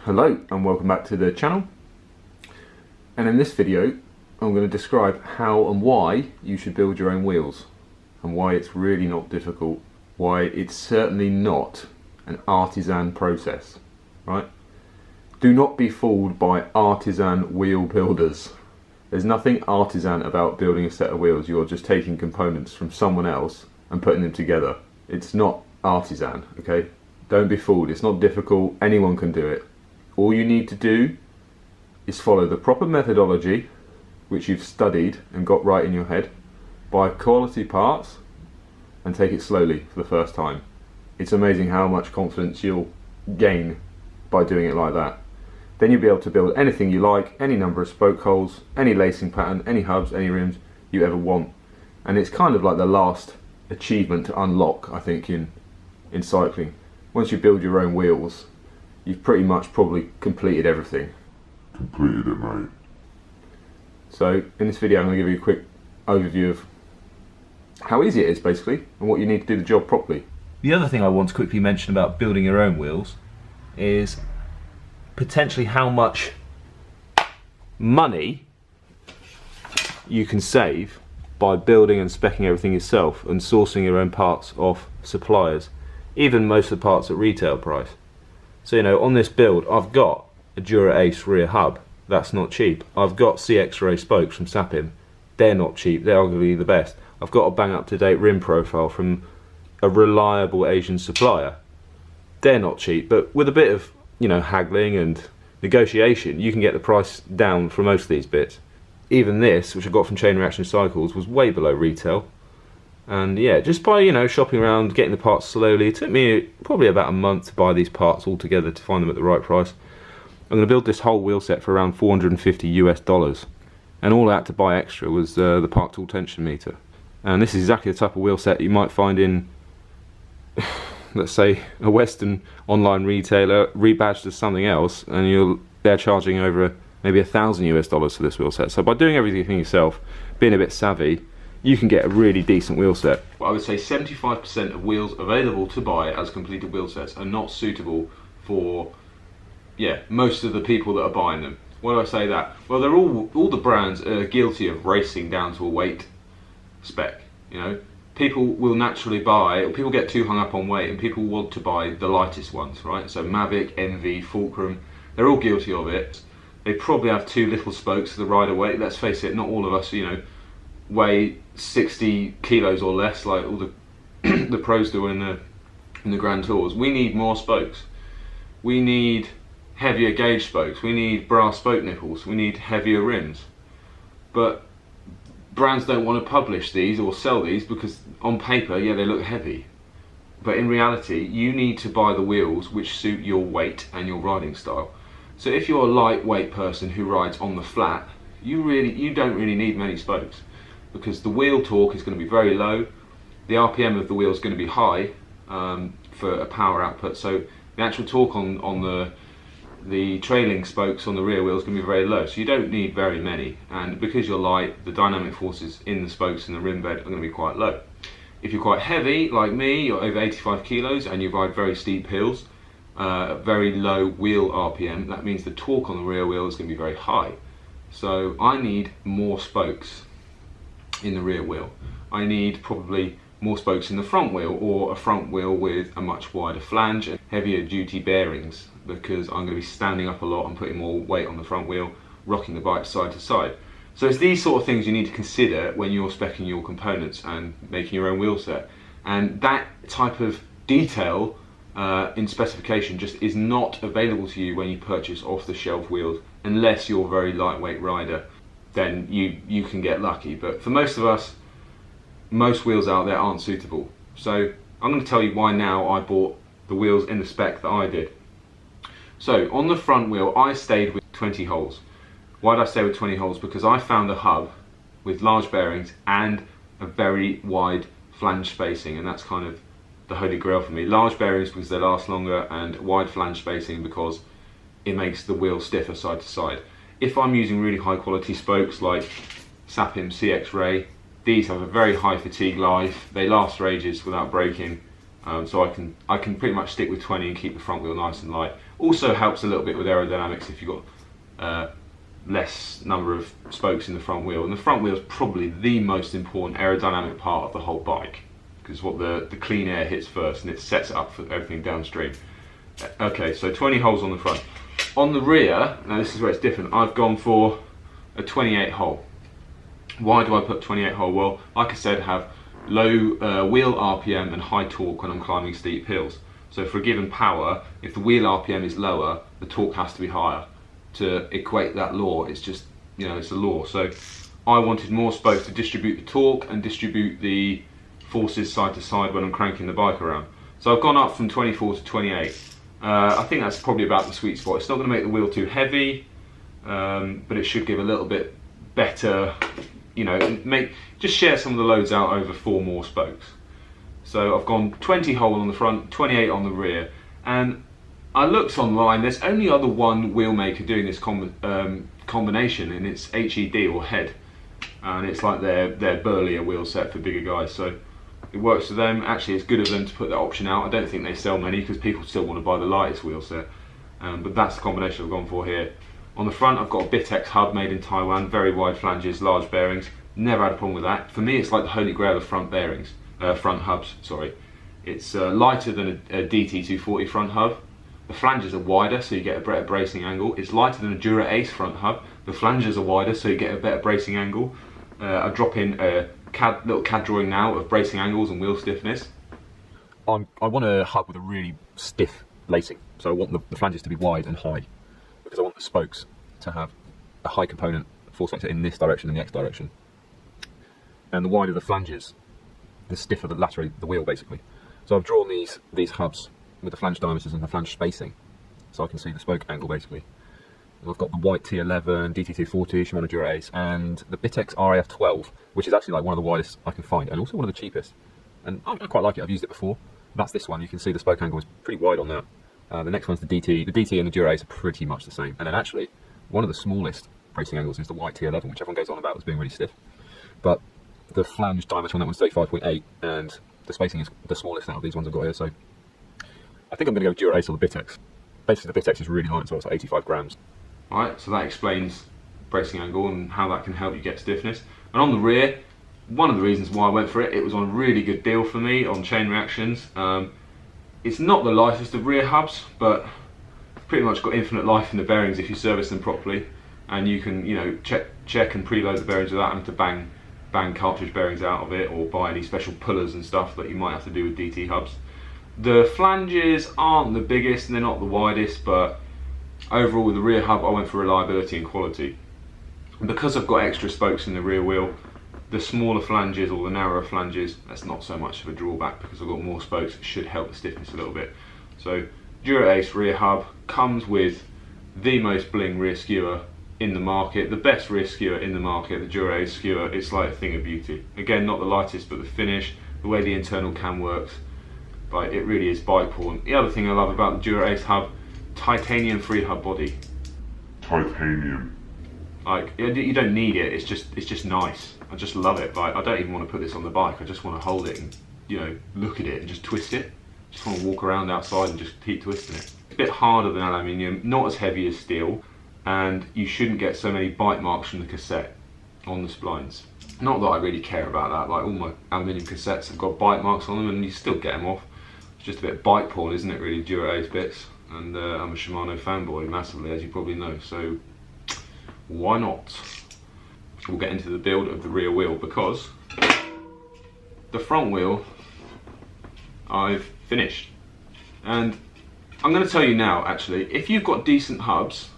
Hello and welcome back to the channel, and in this video I'm going to describe how and why you should build your own wheels and why it's really not difficult, why it's certainly not an artisan process, right? Do not be fooled by artisan wheel builders. There's nothing artisan about building a set of wheels. You're just taking components from someone else and putting them together. It's not artisan, okay? Don't be fooled, it's not difficult, anyone can do it. All you need to do is follow the proper methodology, which you've studied and got right in your head, buy quality parts and take it slowly for the first time. It's amazing how much confidence you'll gain by doing it like that. Then you'll be able to build anything you like, any number of spoke holes, any lacing pattern, any hubs, any rims you ever want. And it's kind of like the last achievement to unlock, I think, in cycling. Once you build your own wheels, you've pretty much probably completed everything. Completed it, mate. So in this video I'm going to give you a quick overview of how easy it is basically and what you need to do the job properly. The other thing I want to quickly mention about building your own wheels is potentially how much money you can save by building and speccing everything yourself and sourcing your own parts off suppliers, even most of the parts at retail price. So, you know, on this build I've got a Dura Ace rear hub, that's not cheap. I've got CX-ray spokes from Sapim, they're not cheap, they're arguably the best. I've got a bang up to date rim profile from a reliable Asian supplier, they're not cheap, but with a bit of, you know, haggling and negotiation you can get the price down for most of these bits. Even this, which I got from Chain Reaction Cycles, was way below retail. And yeah, just by, you know, shopping around, getting the parts slowly, it took me probably about a month to buy these parts all together to find them at the right price. I'm going to build this whole wheel set for around $450 US, and all I had to buy extra was the Park Tool tension meter. And this is exactly the type of wheel set you might find in let's say a Western online retailer rebadged as something else, and they're charging over maybe $1,000 US for this wheel set. So by doing everything yourself, being a bit savvy, you can get a really decent wheel set. I would say 75% of wheels available to buy as completed wheel sets are not suitable for, yeah, most of the people that are buying them. Why do I say that? Well, they're all the brands are guilty of racing down to a weight spec, you know. People will naturally buy, or people get too hung up on weight and people want to buy the lightest ones, right? So Mavic, Envy, Fulcrum, they're all guilty of it. They probably have too little spokes for the rider weight. Let's face it, not all of us, you know, weigh 60 kilos or less like all the the pros do in the Grand Tours. We need more spokes. We need heavier gauge spokes. We need brass spoke nipples. We need heavier rims. But brands don't want to publish these or sell these because on paper, yeah, they look heavy. But in reality, you need to buy the wheels which suit your weight and your riding style. So if you're a lightweight person who rides on the flat, you don't really need many spokes, because the wheel torque is going to be very low, the RPM of the wheel is going to be high for a power output, so the actual torque on the trailing spokes on the rear wheel is going to be very low, so you don't need very many, and because you're light, the dynamic forces in the spokes and the rim bed are going to be quite low. If you're quite heavy, like me, you're over 85 kilos and you ride very steep hills, very low wheel RPM, that means the torque on the rear wheel is going to be very high. So I need more spokes in the rear wheel. I need probably more spokes in the front wheel, or a front wheel with a much wider flange and heavier duty bearings, because I'm going to be standing up a lot and putting more weight on the front wheel, rocking the bike side to side. So it's these sort of things you need to consider when you're speccing your components and making your own wheel set. And that type of detail in specification just is not available to you when you purchase off-the-shelf wheels, unless you're a very lightweight rider. Then you can get lucky. But for most of us, most wheels out there aren't suitable. So I'm going to tell you why now I bought the wheels in the spec that I did. So on the front wheel, I stayed with 20 holes. Why did I stay with 20 holes? Because I found a hub with large bearings and a very wide flange spacing, and that's kind of the holy grail for me. Large bearings because they last longer, and wide flange spacing because it makes the wheel stiffer side to side. If I'm using really high quality spokes like Sapim CX-ray, these have a very high fatigue life, they last for ages without breaking, so I can pretty much stick with 20 and keep the front wheel nice and light. Also helps a little bit with aerodynamics if you've got less number of spokes in the front wheel. And the front wheel is probably the most important aerodynamic part of the whole bike, because what the clean air hits first and it sets it up for everything downstream. Okay, so 20 holes on the front. On the rear, now this is where it's different, I've gone for a 28 hole. Why do I put 28 hole? Well, like I said, have low wheel RPM and high torque when I'm climbing steep hills. So for a given power, if the wheel RPM is lower, the torque has to be higher. To equate that law, it's just, you know, it's a law. So I wanted more spokes to distribute the torque and distribute the forces side to side when I'm cranking the bike around. So I've gone up from 24 to 28. I think that's probably about the sweet spot. It's not going to make the wheel too heavy, but it should give a little bit better, you know, just share some of the loads out over 4 more spokes. So I've gone 20 hole on the front, 28 on the rear, and I looked online, there's only other one wheel maker doing this combination, and it's HED or Head, and it's like their burlier wheel set for bigger guys, so it works for them. Actually, it's good of them to put that option out. I don't think they sell many because people still want to buy the lightest wheel set, but that's the combination I've gone for here. On the front, I've got a Bitex hub made in Taiwan, very wide flanges, large bearings. Never had a problem with that. For me, it's like the holy grail of front bearings, front hubs. Sorry, it's lighter than a DT240 front hub. The flanges are wider, so you get a better bracing angle. It's lighter than a Dura Ace front hub. The flanges are wider, so you get a better bracing angle. I drop in a little CAD drawing now of bracing angles and wheel stiffness. I want a hub with a really stiff lacing, so I want the flanges to be wide and high, because I want the spokes to have a high component force vector in this direction and the X direction. And the wider the flanges, the stiffer laterally the wheel, basically. So I've drawn these hubs with the flange diameters and the flange spacing, so I can see the spoke angle basically. And I've got the white T11, DT240, Shimano Dura Ace, and the Bitex RAF12, which is actually like one of the widest I can find, and also one of the cheapest. And I quite like it, I've used it before. That's this one, you can see the spoke angle is pretty wide on that. The next one's the DT. The DT and the Dura Ace are pretty much the same. And then actually, one of the smallest bracing angles is the white T11, which everyone goes on about as being really stiff. But the flange diameter on that one's 35.8, and the spacing is the smallest out of these ones I've got here, so I think I'm going to go Dura Ace or the Bitex. Basically, the Bitex is really light as well, it's like 85 grams. Alright, so that explains bracing angle and how that can help you get stiffness. And on the rear, one of the reasons why I went for it, it was on a really good deal for me on Chain Reactions. It's not the lightest of rear hubs, but pretty much got infinite life in the bearings if you service them properly. And you can, you know, check and preload the bearings without having to bang cartridge bearings out of it, or buy any special pullers and stuff that you might have to do with DT hubs. The flanges aren't the biggest and they're not the widest, but overall with the rear hub I went for reliability and quality. And because I've got extra spokes in the rear wheel, the smaller flanges or the narrower flanges, that's not so much of a drawback because I've got more spokes. It should help the stiffness a little bit. So Dura Ace rear hub comes with the most bling rear skewer in the market, the best rear skewer in the market, the Dura Ace skewer. It's like a thing of beauty. Again, not the lightest, but the finish, the way the internal cam works, but it really is bike porn. The other thing I love about the Dura Ace hub, titanium free hub body. Titanium. Like, you don't need it, it's just nice. I just love it. Like, I don't even want to put this on the bike, I just want to hold it and, you know, look at it and just twist it. Just want to walk around outside and just keep twisting it. It's a bit harder than aluminium, not as heavy as steel, and you shouldn't get so many bite marks from the cassette on the splines. Not that I really care about that, like all my aluminium cassettes have got bite marks on them and you still get them off. It's just a bit of bike porn, isn't it, really, Dura Ace bits? And I'm a Shimano fanboy massively, as you probably know, so why not? We'll get into the build of the rear wheel, because the front wheel I've finished. And I'm going to tell you now, actually, if you've got decent hubs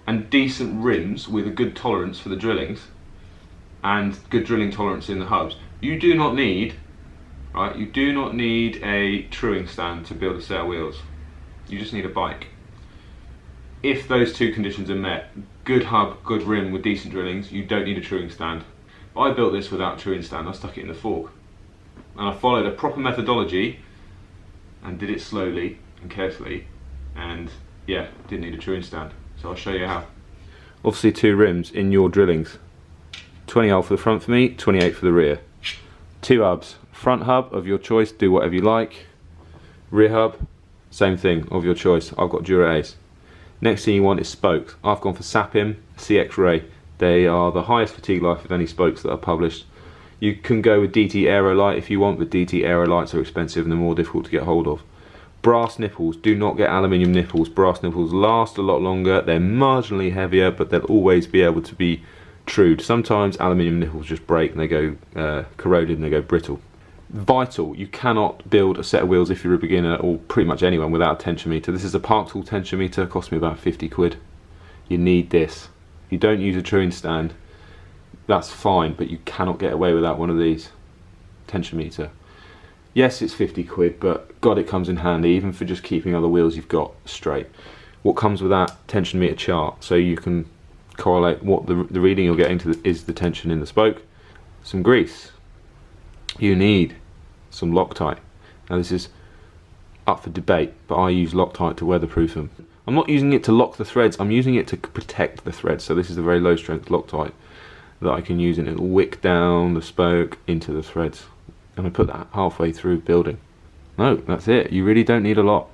and decent rims with a good tolerance for the drillings and good drilling tolerance in the hubs, you do not need, right, you do not need a truing stand to build a set of wheels. You just need a bike. If those two conditions are met, good hub, good rim with decent drillings, you don't need a truing stand. I built this without a truing stand. I stuck it in the fork. And I followed a proper methodology and did it slowly and carefully, and yeah, didn't need a truing stand. So I'll show you how. Obviously 2 rims in your drillings. 20L for the front for me, 28 for the rear. 2 hubs. Front hub of your choice, do whatever you like. Rear hub, Same thing, of your choice. I've got Dura Ace. Next thing you want is spokes. I've gone for Sapim CX Ray. They are the highest fatigue life of any spokes that are published. You can go with DT Aerolite if you want, but DT Aerolites are expensive and they're more difficult to get hold of. Brass nipples, do not get aluminium nipples. Brass nipples last a lot longer, they're marginally heavier, but they'll always be able to be trued. Sometimes aluminium nipples just break and they go corroded and they go brittle. Vital, you cannot build a set of wheels if you're a beginner, or pretty much anyone, without a tension meter. This is a Park Tool tension meter, cost me about 50 quid. You need this. You don't use a truing stand, that's fine, but you cannot get away without one of these. Tension meter. Yes, it's 50 quid, but God, it comes in handy, even for just keeping other wheels you've got straight. What comes with that? Tension meter chart, so you can correlate what the reading you're getting to is the tension in the spoke. Some grease. You need some Loctite. Now this is up for debate, but I use Loctite to weatherproof them. I'm not using it to lock the threads, I'm using it to protect the threads. So this is a very low strength Loctite that I can use, and it'll wick down the spoke into the threads. And I put that halfway through building. No, that's it. You really don't need a lot.